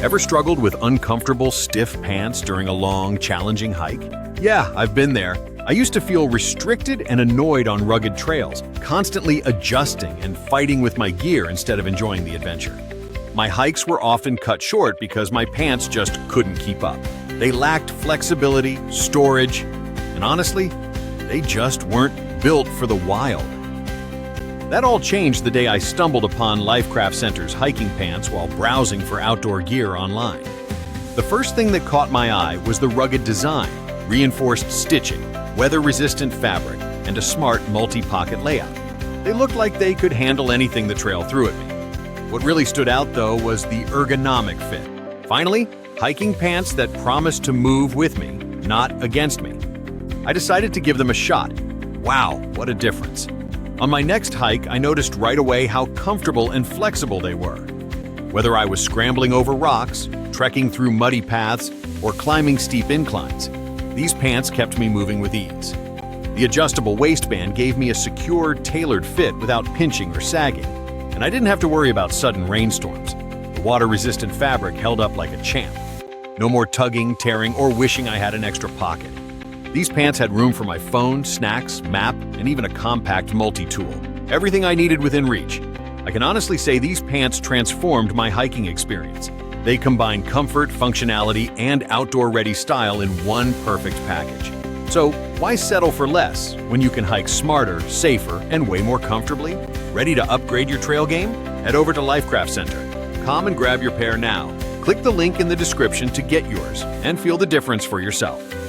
Ever struggled with uncomfortable, stiff pants during a long, challenging hike? Yeah, I've been there. I used to feel restricted and annoyed on rugged trails, constantly adjusting and fighting with my gear instead of enjoying the adventure. My hikes were often cut short because my pants just couldn't keep up. They lacked flexibility, storage, and honestly, they just weren't built for the wild. That all changed the day I stumbled upon Lifecraft Center's hiking pants while browsing for outdoor gear online. The first thing that caught my eye was the rugged design, reinforced stitching, weather-resistant fabric, and a smart multi-pocket layout. They looked like they could handle anything the trail threw at me. What really stood out, though, was the ergonomic fit. Finally, hiking pants that promised to move with me, not against me. I decided to give them a shot. Wow, what a difference. On my next hike, I noticed right away how comfortable and flexible they were. Whether I was scrambling over rocks, trekking through muddy paths, or climbing steep inclines, these pants kept me moving with ease. The adjustable waistband gave me a secure, tailored fit without pinching or sagging, and I didn't have to worry about sudden rainstorms. The water-resistant fabric held up like a champ. No more tugging, tearing, or wishing I had an extra pocket. These pants had room for my phone, snacks, map, and even a compact multi-tool. Everything I needed within reach. I can honestly say these pants transformed my hiking experience. They combine comfort, functionality, and outdoor-ready style in one perfect package. So, why settle for less when you can hike smarter, safer, and way more comfortably? Ready to upgrade your trail game? Head over to Lifecraft Center. Come and grab your pair now. Click the link in the description to get yours and feel the difference for yourself.